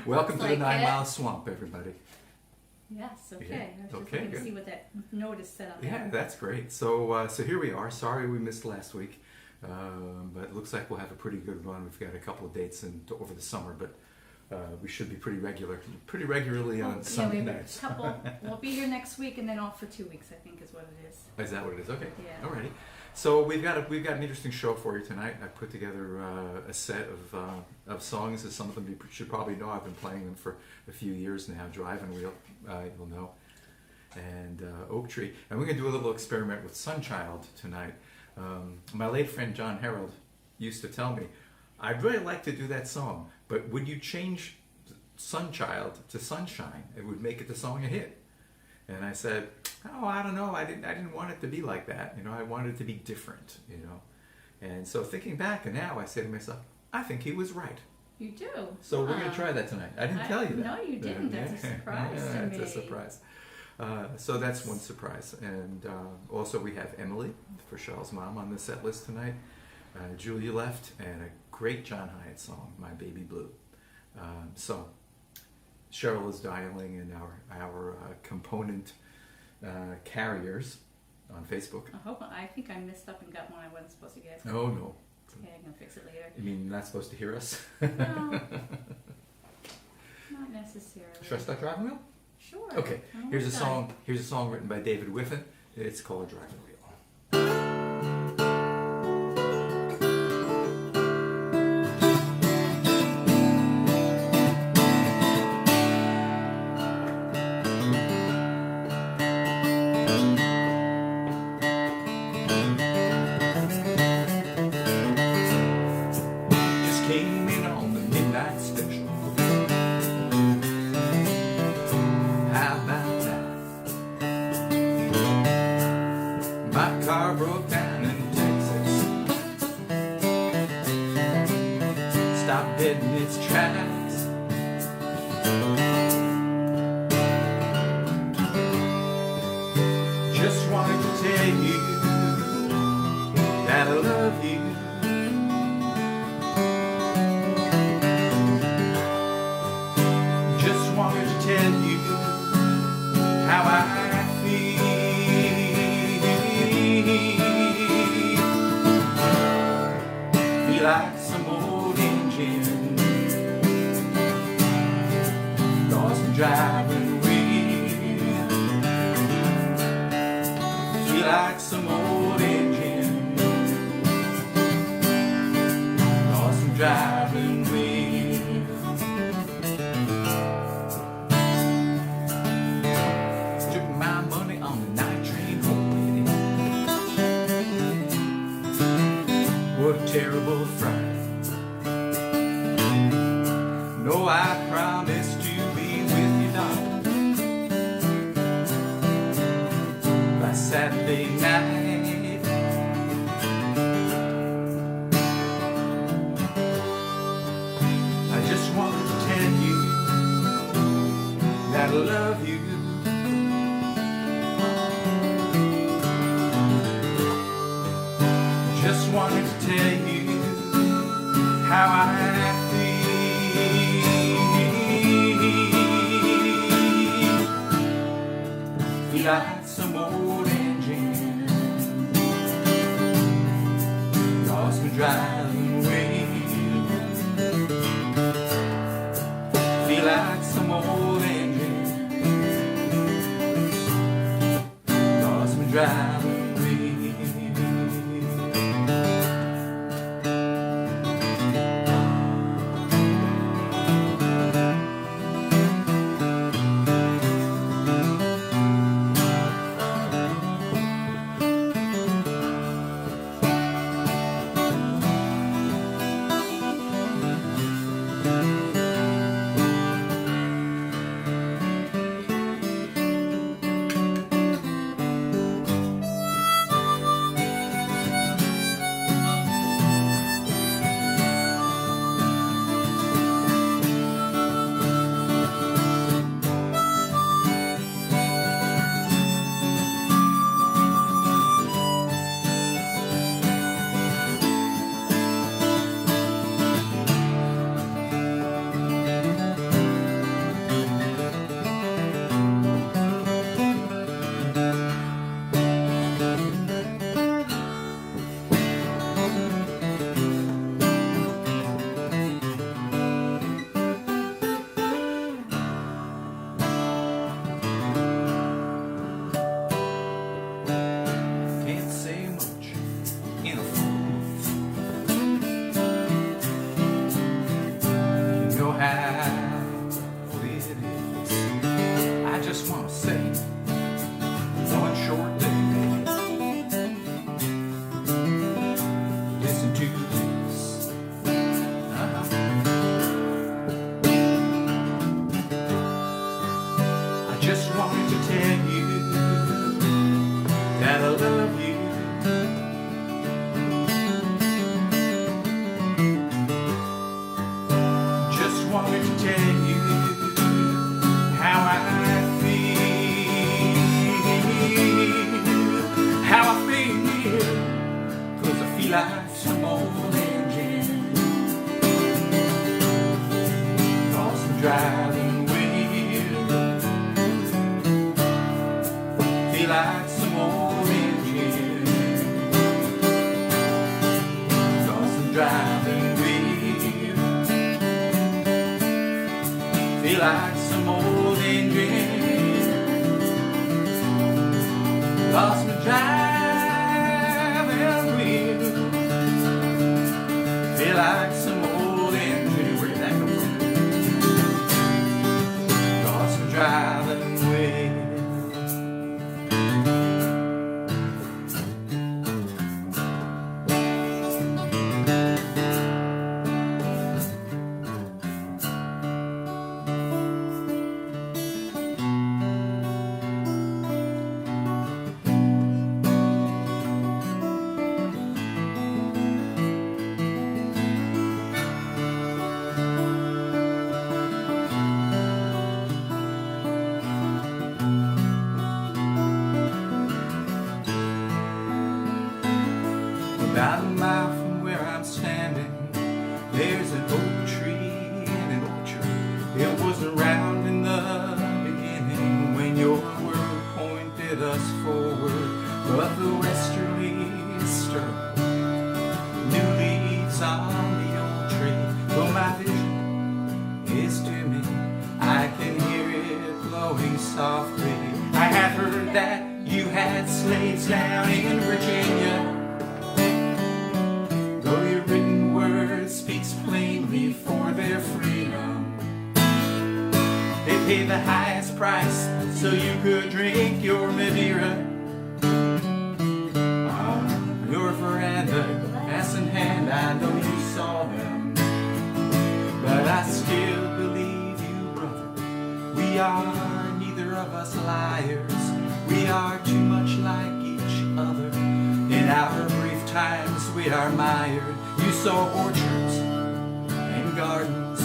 Welcome to the 9 Mile Swamp, everybody. Yes, okay. Yeah, I was just okay, looking to good. see what that note is set up. Yeah, that's great. So here we are. Sorry we missed last week, but it looks like we'll have a pretty good run. We've got a couple of dates over the summer, but we should be pretty regularly on Sunday nights. We'll be here next week and then off for 2 weeks, I think is what it is. Is that what it is? Okay. Yeah. Alrighty. So we've got an interesting show for you tonight. I put together a set of songs. As some of them you should probably know. I've been playing them for a few years now. Driving Wheel, you'll know, and Oak Tree. And we're going to do a little experiment with Sunchild tonight. My late friend John Harold used to tell me, I'd really like to do that song, but would you change Sunchild to Sunshine? It would make it the song a hit. And I said, oh, I don't know. I didn't want it to be like that. You know, I wanted it to be different, you know. And so thinking back, and now I say to myself, I think he was right. You do? So we're going to try that tonight. I didn't tell you that. No, you didn't. That's a surprise to me. It's a surprise. So that's one surprise. And also we have Emily, for Cheryl's mom, on the set list tonight. Julia left, and a great John Hiatt song, My Baby Blue. So Cheryl is dialing in our component carriers on Facebook. I think I messed up and got one I wasn't supposed to get. Oh, no. Okay, I'm going to fix it later. You mean not supposed to hear us? No, not necessarily. Should I start Driving Wheel? Sure. Okay. Here's a song written by David Wiffen. It's called Driving Wheel. Just wanted to tell you that I love you. Just wanted to tell you how I feel. How I feel. 'Cause I feel like some old engine. Lost and driving. Like some old engine, lost and driving wheel. Feel like some old engine, lost and driving wheel. Feel like some old engine. Where did that come from? Lost and driving wheel. About a mile from where I'm standing, there's an oak tree and an orchard. It was around in the beginning when your world pointed us forward, but the westerlies stir new leaves on the old tree. Though my vision is dimming, I can hear it blowing softly. I have heard that you had slaves down in Virginia. Speaks plainly for their freedom. They paid the highest price so you could drink your Madeira. On your veranda, ass in hand, I know you saw them. But I still believe you, brother. We are neither of us liars. We are too much like each other. In our brief times we are mired. You saw orchards and gardens,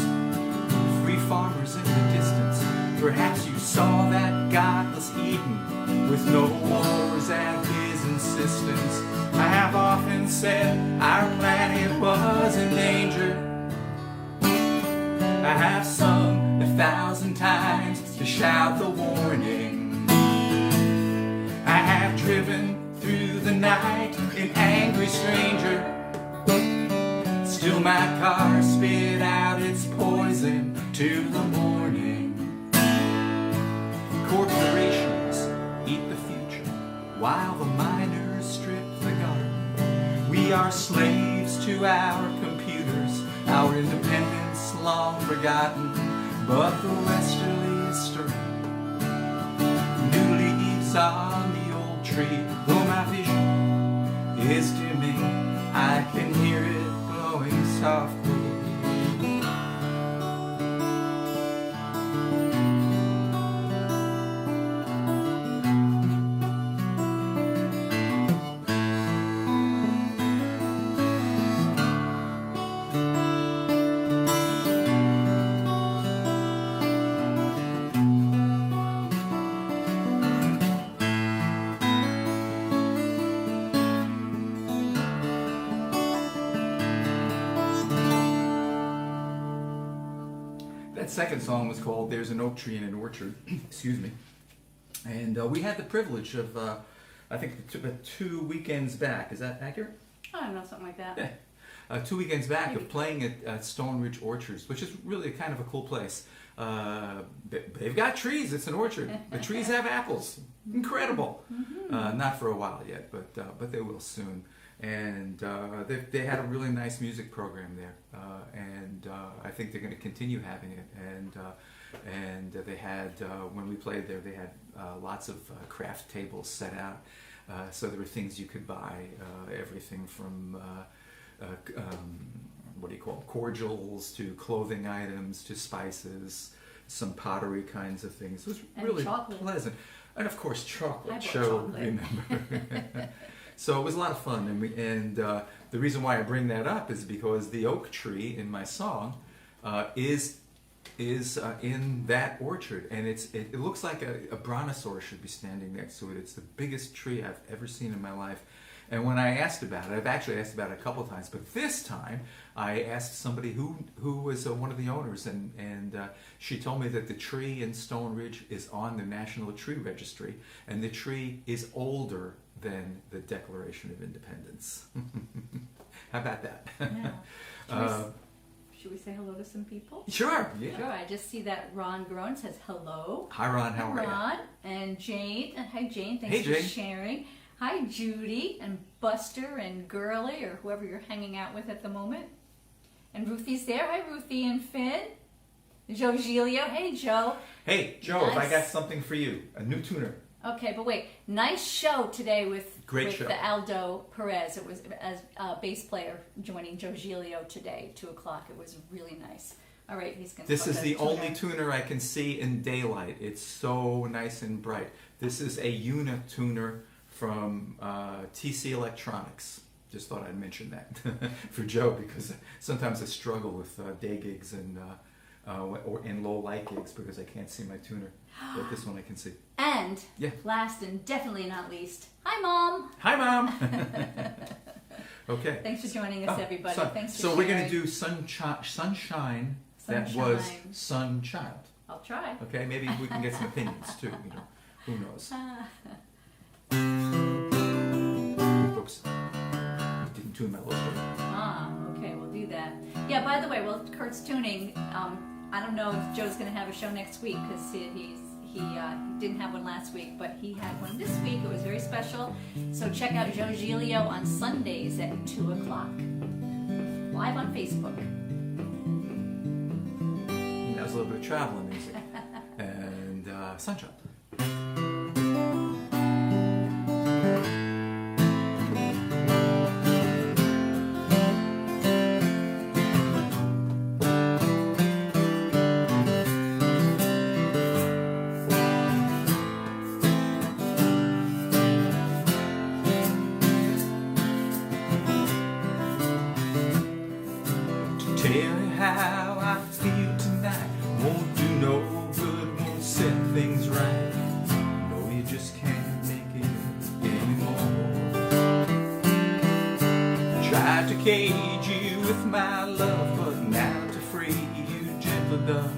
free farmers in the distance. Perhaps you saw that godless Eden with no wars at his insistence. I have often said our planet was in danger. I have sung 1,000 times to shout the warning. I have driven through the night an angry stranger. Still my car spit out its poison to the morning. Corporations eat the future while the miners strip the garden. We are slaves to our computers, our independence long forgotten. But the westerly is stirring, new leaves on the old tree. Though my vision is dimming, I can hear it blowing softly. That second song was called There's an Oak Tree in an Orchard. Excuse me. And we had the privilege of, I think, 2 weekends back. Is that accurate? I don't know, something like that. Yeah. 2 weekends back of playing at Stone Ridge Orchards, which is really kind of a cool place. They've got trees. It's an orchard. The trees have apples. Incredible. Not for a while yet, but they will soon. And they had a really nice music program there, and I think they're going to continue having it. And they had, when we played there, they had lots of craft tables set out, so there were things you could buy, everything from what do you call it, cordials to clothing items to spices. some pottery kinds of things. It was And really chocolate. pleasant. And of course, chocolate. I bought Cheryl, chocolate. remember. So it was a lot of fun. And the reason why I bring that up is because the oak tree in my song is in that orchard, and it looks like a brontosaurus should be standing next to it. It's the biggest tree I've ever seen in my life. And when I asked about it, I've actually asked about it a couple of times, but this time I asked somebody who was one of the owners, and she told me that the tree in Stone Ridge is on the National Tree Registry, and the tree is older than the Declaration of Independence. How about that? Yeah. Should we say hello to some people? Sure. Yeah. Sure. I just see that Ron Groen says hello. Hi, Ron. How are you? Ron and Jane. Hi, Jane. Thanks Hey, for Jane. sharing. Hi, Judy and Buster and Girly or whoever you're hanging out with at the moment. And Ruthie's there. Hi, Ruthie and Finn. Joe Giglio. Hey, Joe. Hey, Joe, if I Nice. got something for you, a new tuner. Okay, but wait. Nice show today with Great show. the Aldo Perez. It was as a bass player joining Joe Giglio today, 2:00. It was really nice. All right, he's going to. This is the only tuner I can see in daylight. It's so nice and bright. This is a unituner from TC Electronics. Just thought I'd mention that for Joe, because sometimes I struggle with day gigs and or in low light gigs because I can't see my tuner. But this one I can see. And Yeah. last and definitely not least, hi, Mom. Hi, Mom. Okay. Thanks for joining us, everybody. Thanks for so we're going sharing. to do Sunshine. That was Sunshine. Sunchild. I'll try. Okay, maybe we can get some opinions too. You know, who knows? Oops, didn't tune my little stroke. Okay, we'll do that. Yeah, by the way, while Kurt's tuning, I don't know if Joe's going to have a show next week because he didn't have one last week, but he had one this week. It was very special. So check out Joe Giglio on Sundays at 2:00, live on Facebook. And that was a little bit of traveling music. And Sunchild. Tell you how I feel tonight. Won't do no good, won't set things right. No, you just can't make it anymore. Tried to cage you with my love, but now to free you, gentle dove.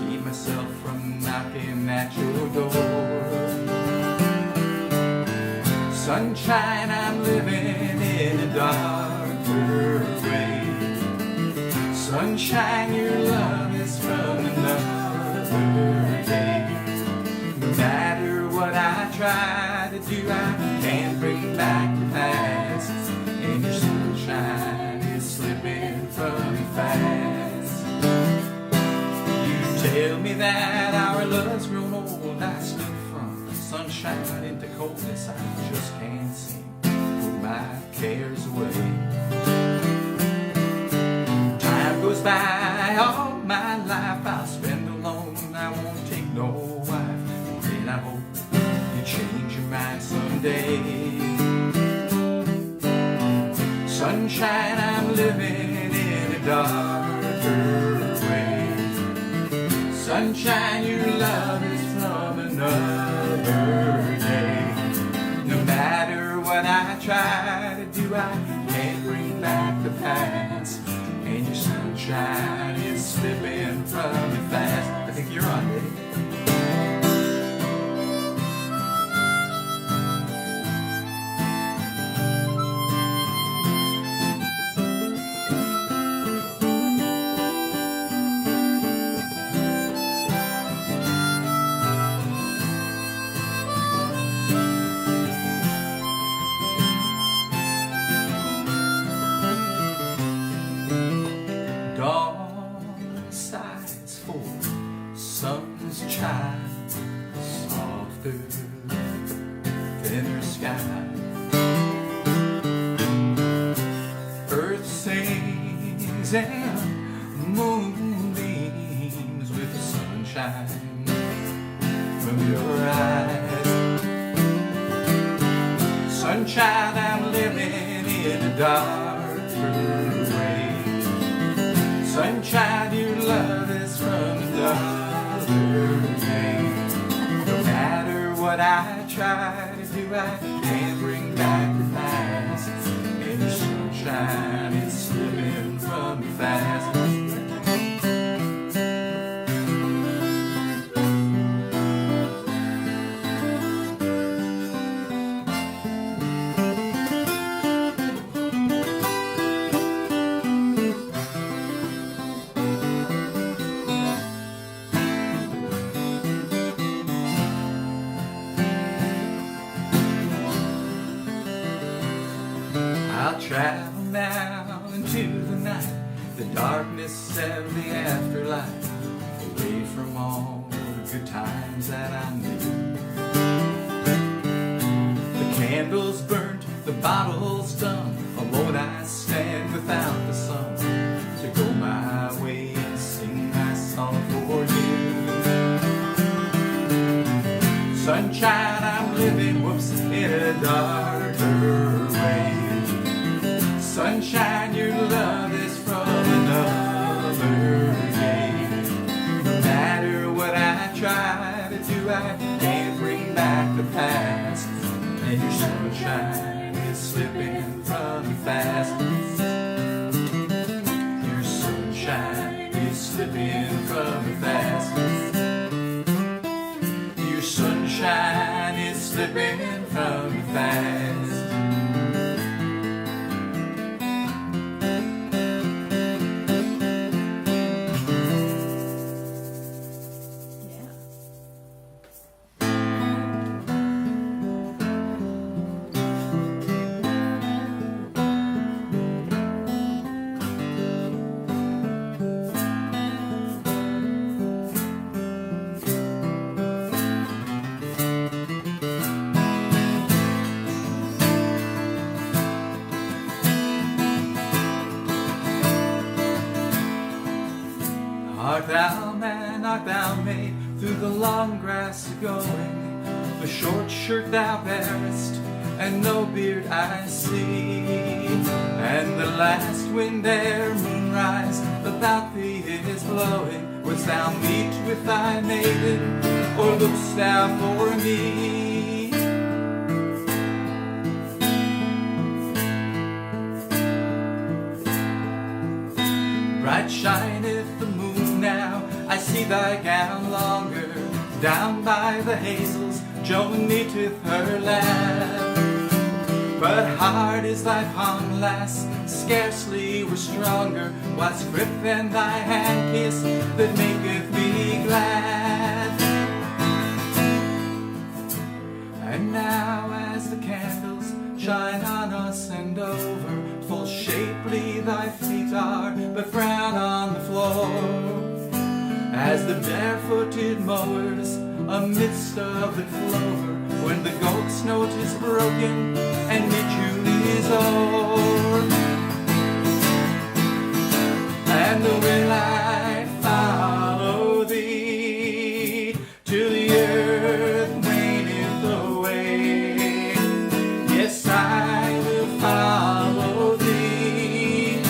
Keep myself from knocking at your door. Sunshine, I'm living in a darker way. Sunshine, your love is from another day. No matter what I try to do, I can't bring back the past. And your sunshine is slipping from me fast. You tell me that our love's grown old. I slip from sunshine into coldness. I just can't seem to put my cares away. Goes by all my life I'll spend alone. I won't take no wife, and then I hope you change your mind someday. Sunshine, I'm living in a darker way. Sunshine, your love is from another day. No matter what I try to do, I can't bring back the past. And your sunshine is slipping from me fast. I think you're on, baby. Dawn sighs for sun's child, softer, thinner sky. Earth sings and moonbeams with the sun. sunshine from your eyes. Sunshine, I'm living in a darker way. Sunshine, your love is from another day. No matter what I try to do, I can't bring back the past. And your sunshine is slipping from me fast. I'll travel now into the night, the darkness of the afterlife, away from all the good times that I knew. The candles burnt, the bottles done, alone I stand without the sun, to go my way and sing my song for you. Sunshine, I'm living, whoops, in a darker way. Sunshine, your love is from another day. No matter what I try to do, I can't bring back the past. And your sunshine is slipping from me fast. Your sunshine is slipping from me fast. Your sunshine is slipping from me fast. Art thou man, art thou maid, through the long grass going, the short shirt thou bearest, and no beard I see. And the last wind ere moonrise about thee is blowing. Wouldst thou meet with thy maiden, or look'st thou for me? Bright shineth the moon now, I see thy gown longer, down by the hazels Joan meeteth her lad. But hard is thy palm, lass, scarcely were stronger, what's grip than thy hand kiss that maketh me glad. And now as the candles shine on us and over, full shapely thy feet are, but brown on the floor, as the barefooted mowers amidst of the clover, when the goat's note is broken and mid-June is o'er. And will I follow thee till the earth waneth away? Yes, I will follow thee.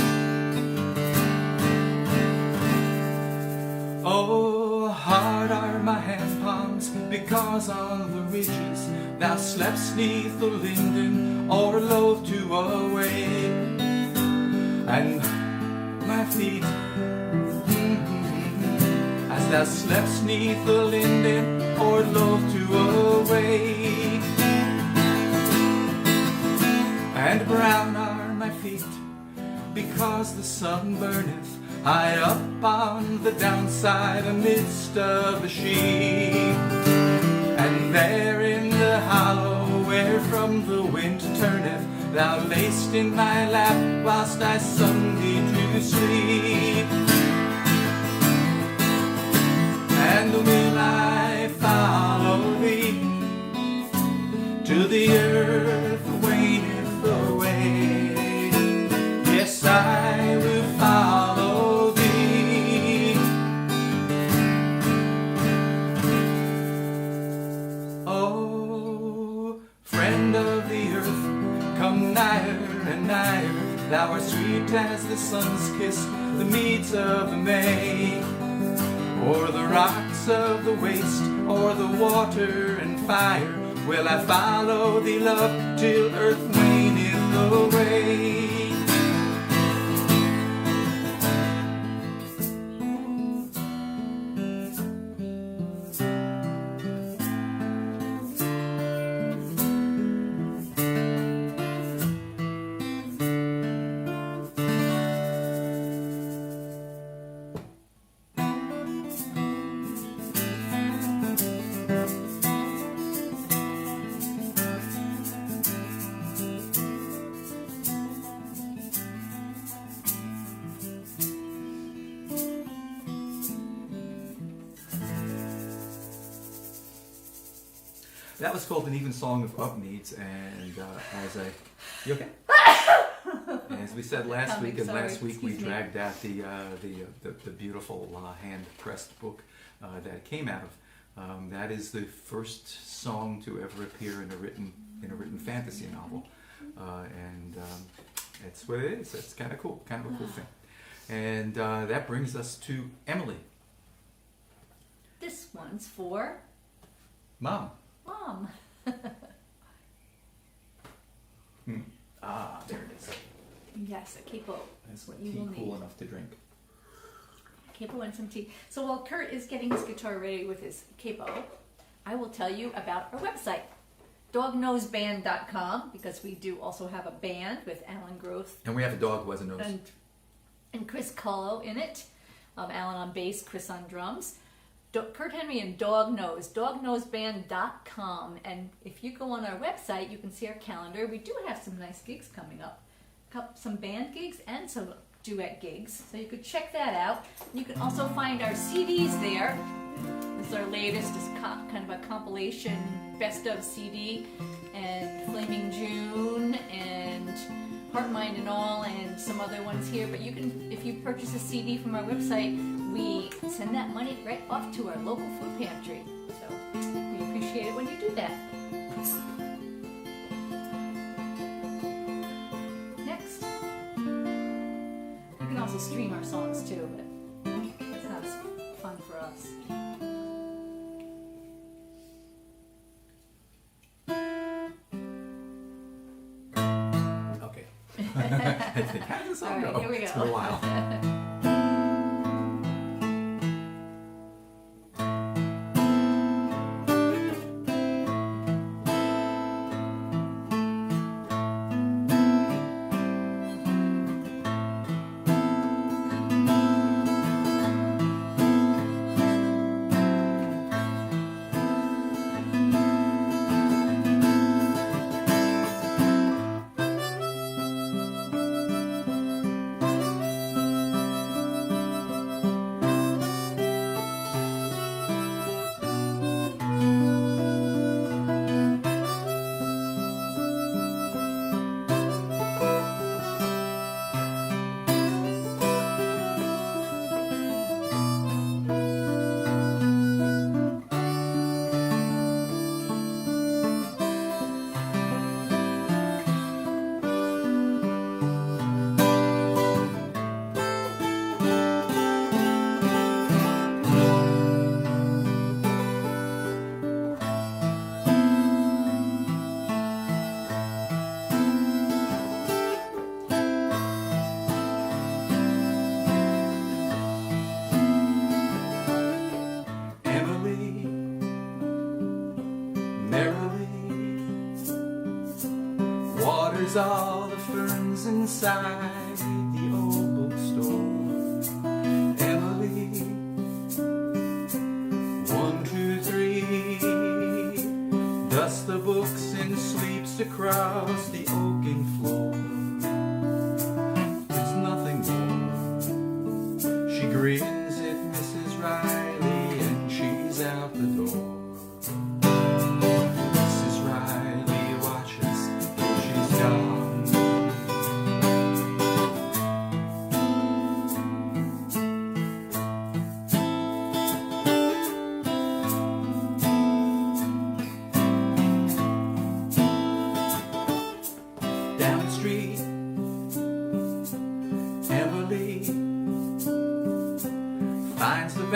Oh, hard are my hand palms, because on the ridges thou slepst neath the linden, or loath to awake. And my feet, as thou slepst neath the linden, or loath to awake. And brown are my feet, because the sun burneth high up on the downside amidst of the sheep. And there in the hollow where from the wind turneth, thou lay'st in my lap whilst I sung thee to sleep. And will I follow thee till the earth waneth away? Yes, I will follow thee. the sun's kiss, the meads of the May, or the rocks of the waste, or the water and fire, will I follow thee, love, till earth wane away. That was called An Evensong of Upmeads, and you okay? As we said last week, and last week we dragged out the beautiful hand pressed book that it came out of. That is the first song to ever appear in a written fantasy novel, and that's what it is. It's kind of cool, kind of a cool thing. And that brings us to Emily. This one's for Mom. Mom. Ah, there it is. Yes, a capo. That's what tea you will cool need. enough to drink. Capo and some tea. So while Kurt is getting his guitar ready with his capo, I will tell you about our website, dognoseband.com, because we do also have a band with Alan Groth And we have a dog who has a nose. and Chris Cullo in it. Alan on bass, Chris on drums. Kurt Henry and Dog Nose, dognoseband.com. And if you go on our website, you can see our calendar. We do have some nice gigs coming up. Some band gigs and some duet gigs. So you could check that out. You can also find our CDs there. This is our latest, is kind of a compilation best of CD, and Flaming June and Heart, Mind and All, and some other ones here. But you can, if you purchase a CD from our website, we send that money right off to our local food pantry. So we appreciate it when you do that. Next, you can also stream our songs too, but it's not as fun for us. Okay. I think, how does this all All right, go? here we It's go. been a while. All the ferns inside the old bookstore. Emily, 1, 2, 3, dusts the books and sweeps across the oaken floor. There's nothing more. She grins at Mrs. Riley and she's out the door.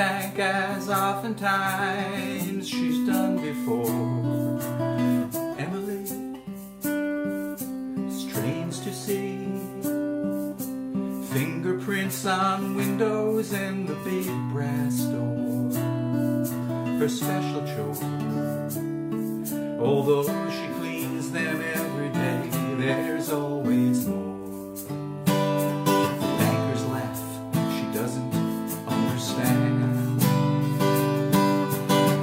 back as oftentimes she's done before. Emily strains to see fingerprints on windows and the big brass door. Her special chore. Although she cleans them every day, there's always more. Bankers laugh, she doesn't understand.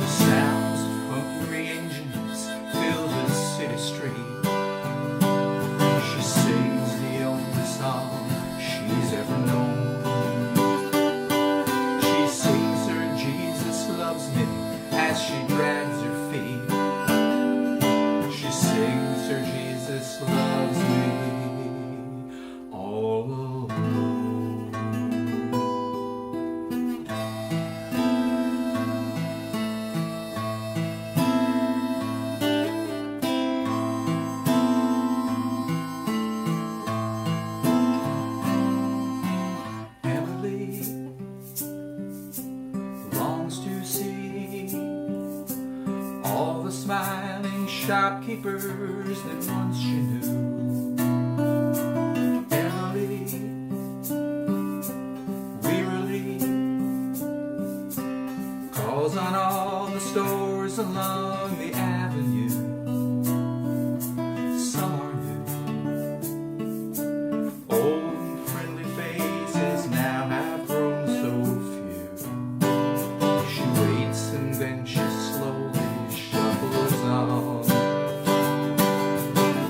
The sounds of hungry engines fill the city street. She sings the only song she's ever known. She sings her Jesus loves me as she drags her feet. She sings her Jesus loves me all alone. Emily longs to see all the smiling shopkeepers that once she knew. Emily wearily calls on all the stores along the avenue. Some are new, old friendly faces now have grown so few. She waits and then she slowly shuffles on.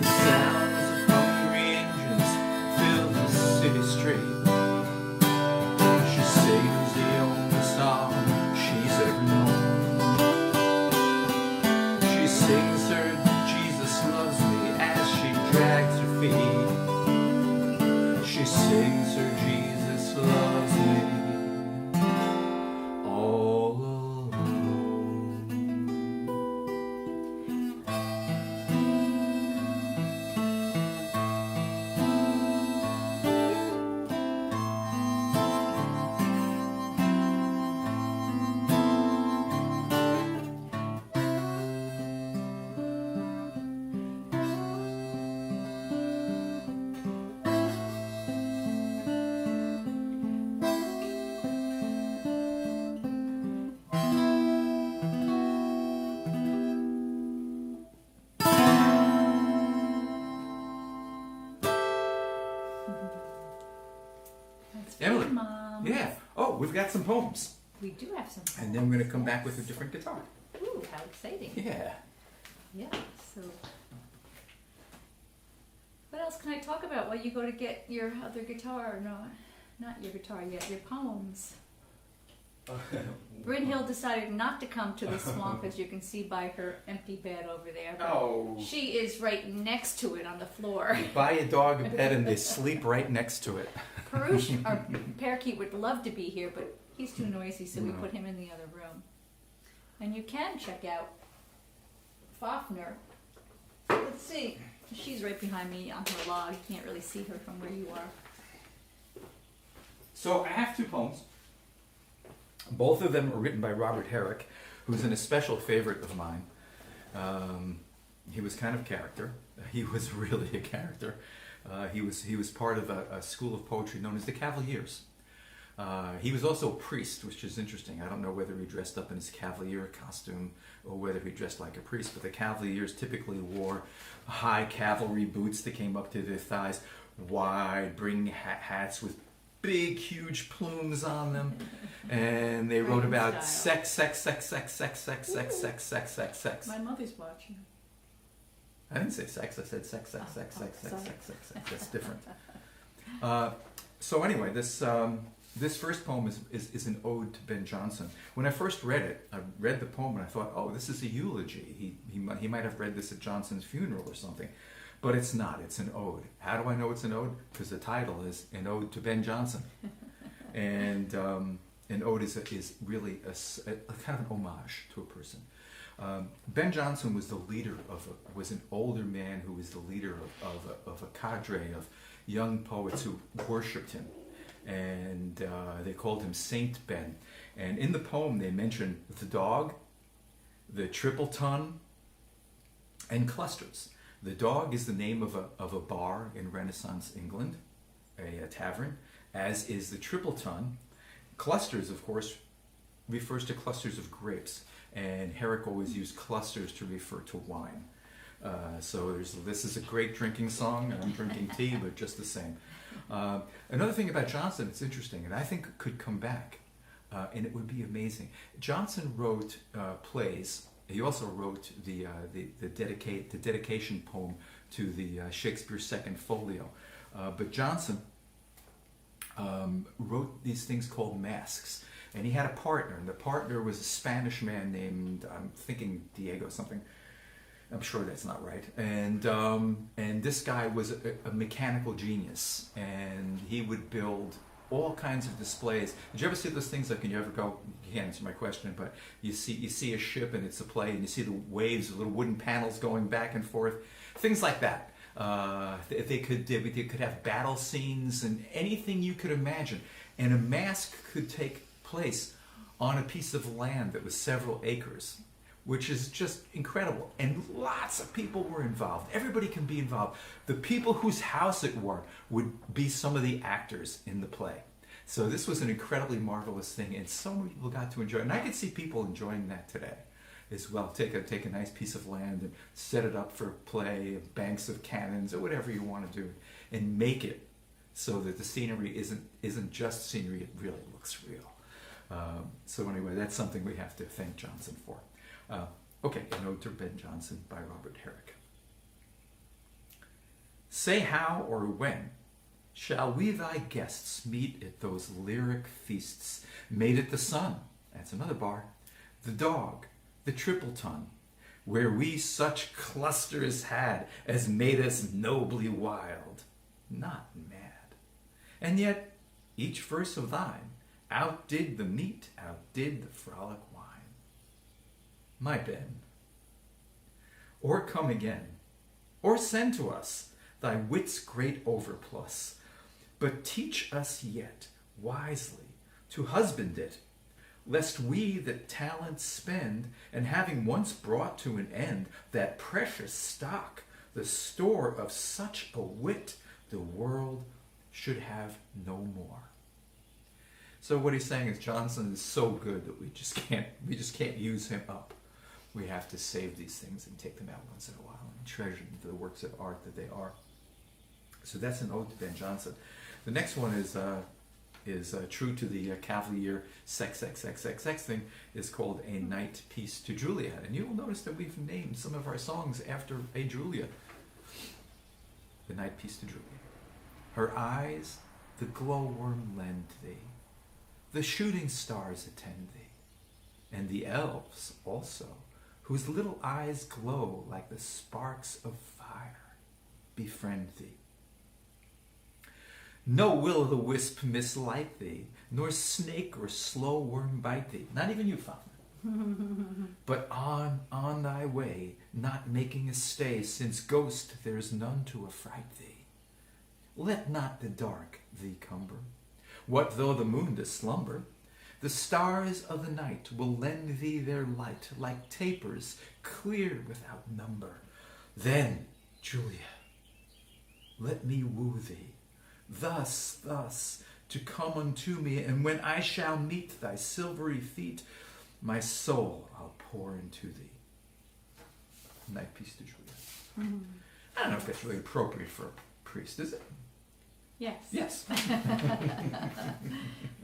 The sounds of hungry engines fill the city street. She sings the only song she's ever known. She sings her Jesus loves me as she drags her feet. She sings her Jesus loves me all alone. That's Emily. right, Mom. Yeah. Oh, we've got some poems. We do have some. And then we're going to come back with a different guitar. Ooh, how exciting. Yeah. Yeah, so. What else can I talk about while you go to get your other guitar? No, not your guitar yet, your poems. Brynhild decided not to come to the swamp, as you can see by her empty bed over there. But Oh. she is right next to it on the floor. You buy a dog a bed and they sleep right next to it. Perush, our parakeet, would love to be here, but he's too noisy, so we No. put him in the other room. And you can check out Fafner. Let's see. She's right behind me on her log. You can't really see her from where you are. So I have two poems. Both of them are written by Robert Herrick, who's an especial favorite of mine. He was kind of a character. He was really a character. He was part of a school of poetry known as the Cavaliers. He was also a priest, which is interesting. I don't know whether he dressed up in his Cavalier costume or whether he dressed like a priest, but the Cavaliers typically wore high cavalry boots that came up to their thighs, wide brimmed hats with big, huge plumes on them, and they wrote about sex, sex, sex, sex, sex, sex, sex, sex, sex, sex, sex. My mother's watching. I didn't say sex. I said sex, sex, sex, sex, sex, sorry. sex, sex, sex. That's different. So anyway, this first poem is an ode to Ben Jonson. When I first read it, I read the poem and I thought, oh, this is a eulogy. He might have read this at Jonson's funeral or something. But it's not. It's an ode. How do I know it's an ode? Because the title is An Ode to Ben Jonson. And an ode is really a kind of an homage to a person. Ben Jonson was the leader was an older man who was the leader of a cadre of young poets who worshipped him. And they called him Saint Ben. And in the poem, they mention the dog, the triple ton, and clusters. The dog is the name of a bar in Renaissance England, a tavern, as is the triple ton. Clusters, of course, refers to clusters of grapes, and Herrick always used clusters to refer to wine. So this is a great drinking song, and I'm drinking tea, but just the same. Another thing about Johnson, it's interesting, and I think could come back, and it would be amazing. Johnson wrote plays. He also wrote the dedication poem to the Shakespeare Second Folio. But Johnson wrote these things called masks, and he had a partner, and the partner was a Spanish man named, I'm thinking Diego something. I'm sure that's not right. And this guy was a mechanical genius, and he would build all kinds of displays. Did you ever see those things? Like, can you ever go? You can't answer my question, but you see a ship and it's a play, and you see the waves, the little wooden panels going back and forth, things like that. They could have battle scenes and anything you could imagine, and a mask could take place on a piece of land that was several acres, which is just incredible. And lots of people were involved. Everybody can be involved. The people whose house it were would be some of the actors in the play. So this was an incredibly marvelous thing, and so many people got to enjoy it. And I could see people enjoying that today as well. Take a nice piece of land and set it up for play, banks of cannons, or whatever you want to do, and make it so that the scenery isn't just scenery, it really looks real. So anyway, that's something we have to thank Johnson for. Okay, an ode to Ben Jonson by Robert Herrick. Say how or when shall we thy guests meet at those lyric feasts made at the sun, that's another bar, the dog, the triple ton, where we such clusters had as made us nobly wild, not mad. And yet each verse of thine outdid the meat, outdid the frolic wine. My Ben, or come again, or send to us thy wit's great overplus, but teach us yet wisely to husband it, lest we that talent spend, and having once brought to an end that precious stock, the store of such a wit, the world should have no more. So what he's saying is Johnson is so good that we just can't use him up. We have to save these things and take them out once in a while and treasure them for the works of art that they are. So that's an ode to Ben Jonson. The next one is true to the Cavalier sex thing, is called A Night Piece to Julia. And you will notice that we've named some of our songs after a Julia. The Night Piece to Julia. Her eyes the glowworm lend thee, the shooting stars attend thee, and the elves also, whose little eyes glow like the sparks of fire, befriend thee. No will-o'-the-wisp mislight thee, nor snake or slow worm bite thee, not even you, Father. But on thy way, not making a stay, since ghost there's none to affright thee. Let not the dark thee cumber. What though the moon does slumber? The stars of the night will lend thee their light, like tapers, clear without number. Then, Julia, let me woo thee, thus, to come unto me, and when I shall meet thy silvery feet, my soul I'll pour into thee. Night Piece to Julia. Mm-hmm. I don't know if that's really appropriate for a priest, is it? Yes. Yes. Well,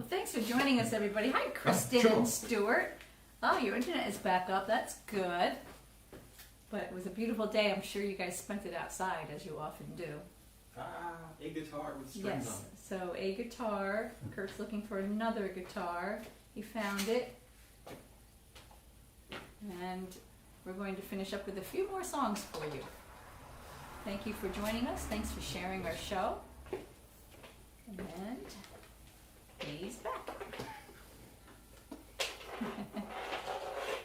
thanks for joining us, everybody. Hi, Kristen sure. and Stuart. Oh, your internet is back up. That's good. But it was a beautiful day. I'm sure you guys spent it outside, as you often do. A guitar with strings on it. So a guitar. Kurt's looking for another guitar. He found it. And we're going to finish up with a few more songs for you. Thank you for joining us. Thanks for sharing our show. And he's back.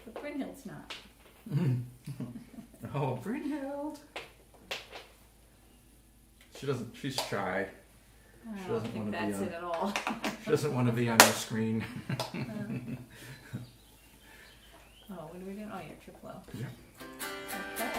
But Brynhild's not. Oh, Brynhild. She's shy. I don't think that's it at all. She doesn't want to be on your screen. Oh, what are we doing? Oh, yeah, Tripilo. Yeah. Okay.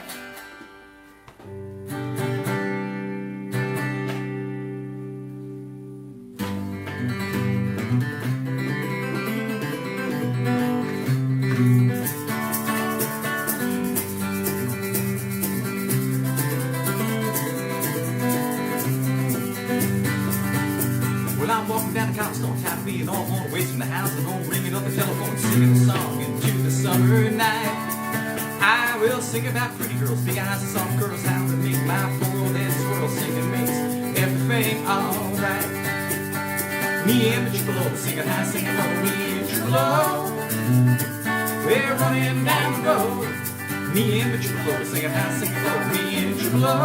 Well, I'm walking down the cobblestone, tired of being all on the way from the house. I'm gonna ring it up the telephone, singing a song into the summer night. I will sing about pretty girls, big eyes and soft curls, how to make my poor head swirl. Singing makes everything alright. Me and the Tripilo singing high, singing low. Me and Tripilo, we're running down the road. Me and the Tripilo singing high, singing low. Me and Tripilo,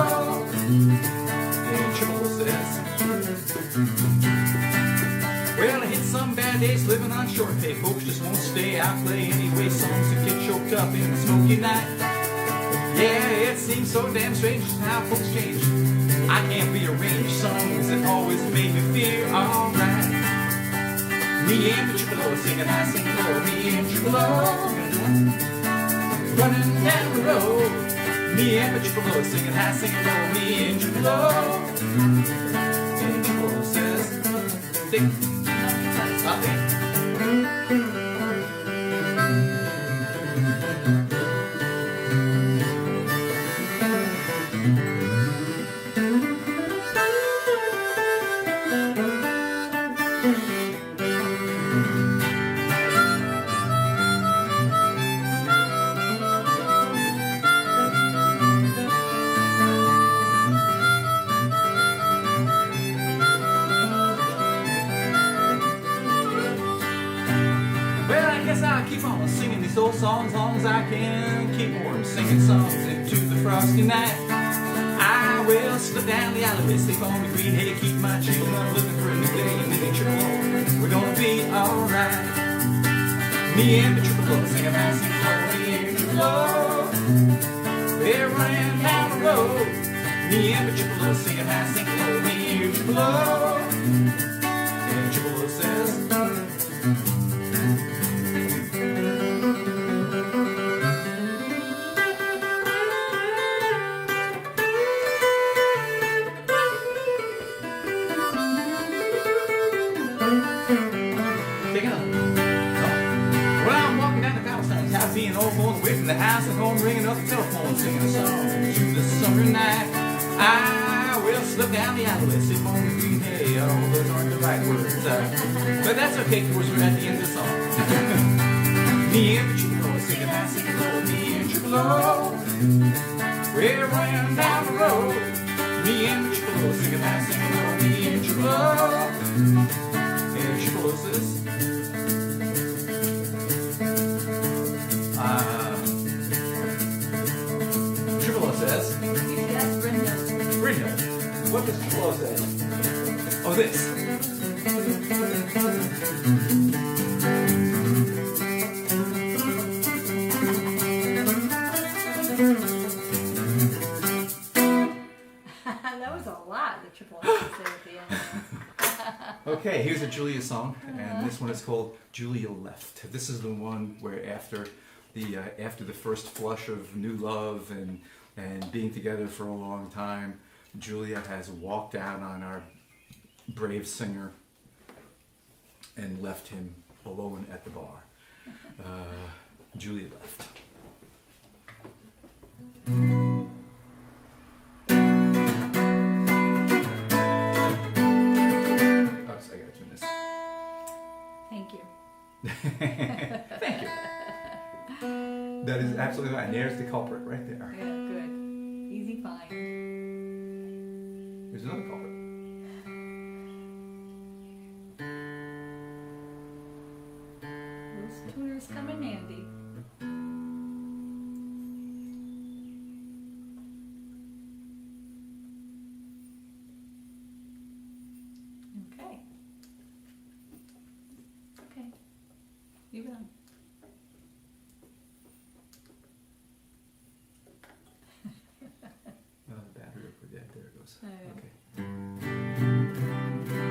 and Tripilo says, well, I hit some bad days living on short pay. Folks just won't stay. I play anyway songs that get choked up in a smoky night. Yeah, it seems so damn strange how folks change. I can't rearrange songs that always make me feel alright. Me and the Tripilo singing high, singing low. Me and Tripilo running down the road. Me and the Tripilo singing high, singing low. Me and Tripilo, and Tripilo says, "Dick." I'll keep on singing these old songs long as I can. Keep warm, singing songs into the frosty night. I will slip down the alleyway, sleep on the green hay, keep my children looking for a new day. And then Tripilo, we're gonna be alright. Me and the Tripilo singing high, singing low. Me and Tripilo, we're running down the road. Me and the Tripilo singing high, singing low. Me and Tripilo, and Tripilo says, being all going away from the house and home, ringing up the telephone, singing a song into the summer night. I will slip down the alleyway, sleep on the green hay. Oh, those aren't the right words, but that's okay, because we're at the end of the song. Me and the Tripilo singing high, singing low. Me and Tripilo, we're running down the road. Me and the Tripilo singing high, singing low. Me and Tripilo, and Tripilo says, Tripilo says, That's Brenda. Brenda, what does Tripilo say? Oh, this. That was a lot that Tripilo had to say at the end. Okay, here's a Julia song, and this one is called Julia Left. This is the one where after the first flush of new love and being together for a long time, Julia has walked out on our brave singer and left him alone at the bar. Julia Left. Thank you. Thank you. That is absolutely right. And there's the culprit right there. Yeah, good. Easy find. There's another culprit. Those tuners come in handy. Okay. Okay. Leave it on. Oh, the battery, there it goes. Oh, yeah. Okay.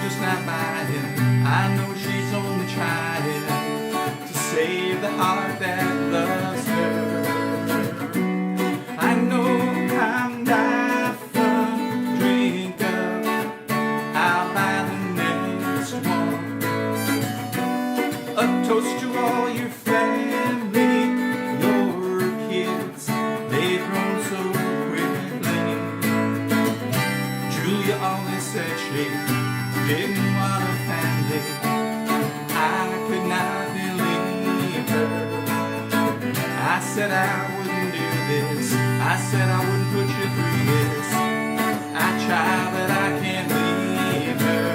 just not buying. I know she's only trying to save the heart that loves her. I know I'm not from drink up. I'll buy the next one. A toast to all your family, your kids, they've grown so quickly. Julia always said she didn't want a family. I could not believe her. I said I wouldn't do this. I said I wouldn't put you through this. I try, but I can't leave her.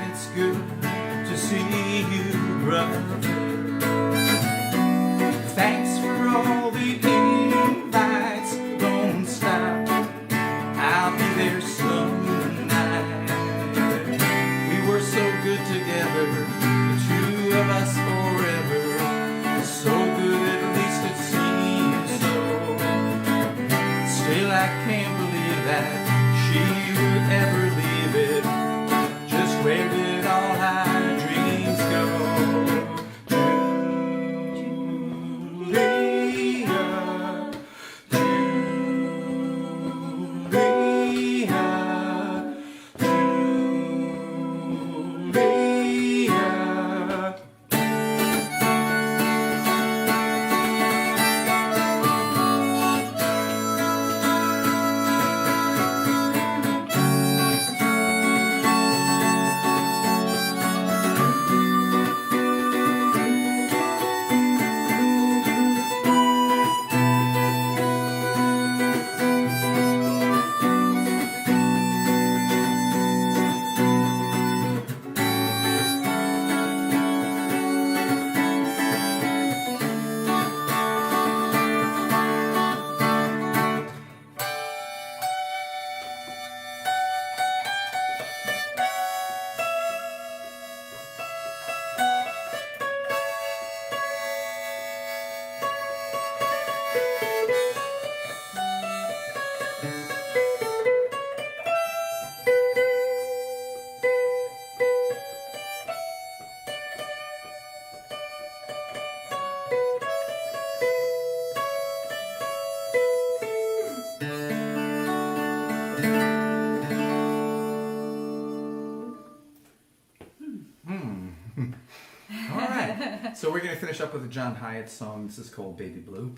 It's good to see you, brother. Thanks for all the invites. Don't stop, I'll be there some night. We were so good together, the two of us forever. So good, at least it seems so. Still, I can't believe that she would ever leave it. Where did all our dreams go? Julia, Julia, Julia. So we're going to finish up with a John Hiatt song. This is called Baby Blue.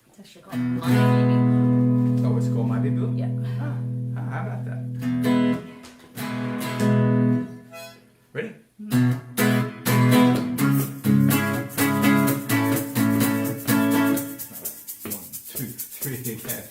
It's actually called My Baby. Oh, it's called My Baby Blue? Yeah. Ah, how about that? Ready? One, two, three, again.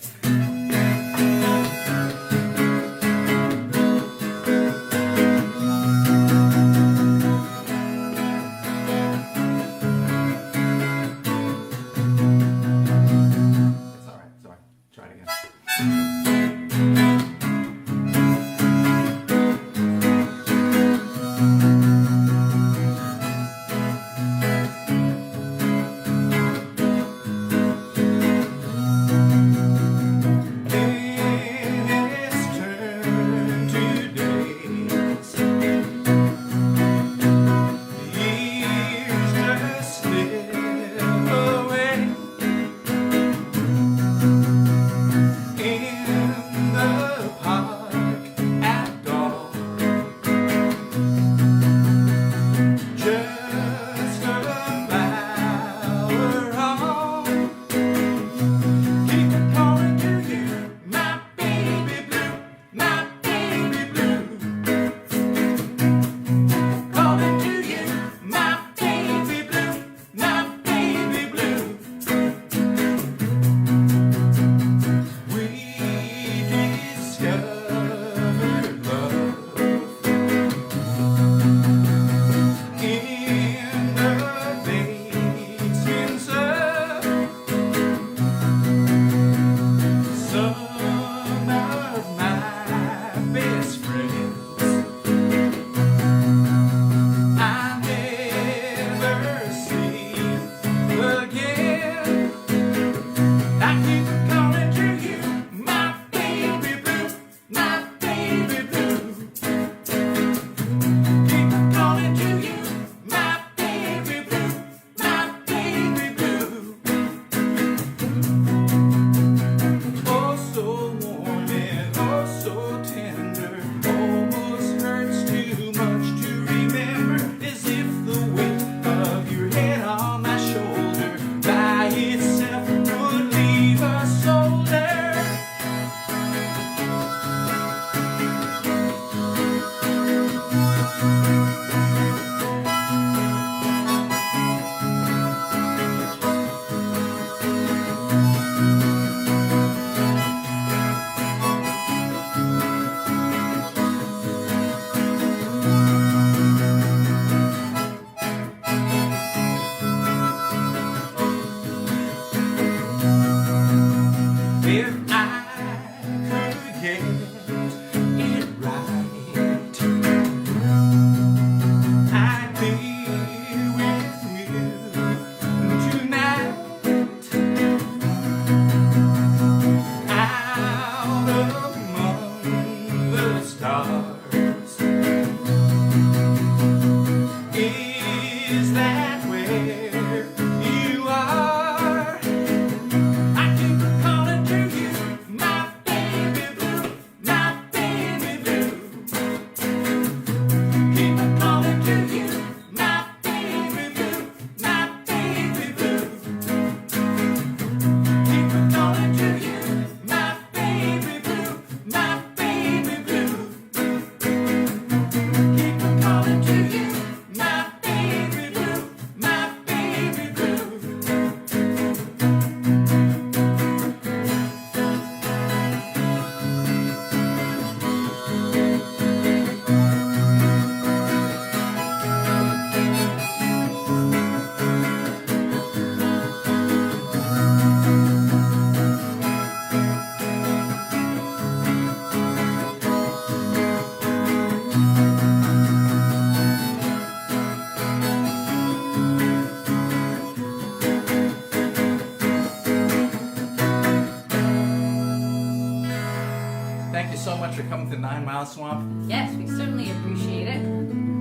so much for coming to 9 Mile Swamp. Yes, we certainly appreciate it.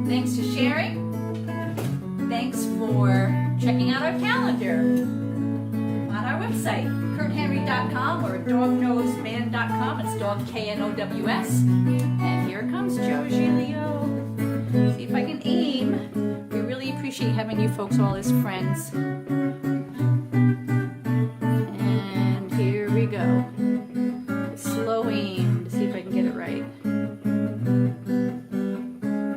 Thanks for sharing. Thanks for checking out our calendar on our website, kurthenry.com or dognoseband.com. It's dog Knows. And here comes Joe Giglio. See if I can aim. We really appreciate having you folks all as friends. And here we go. Slow aim to see if I can get it right.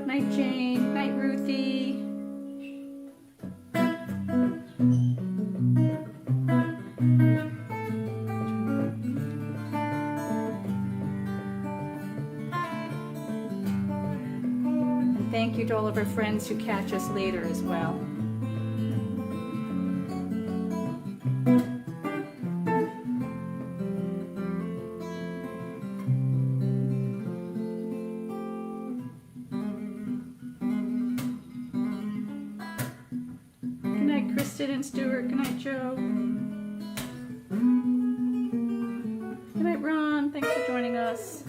Night Jane, night Ruthie. And thank you to all of our friends who catch us later as well. Good night, Kristen and Stuart. Good night, Joe. Good night, Ron. Thanks for joining us.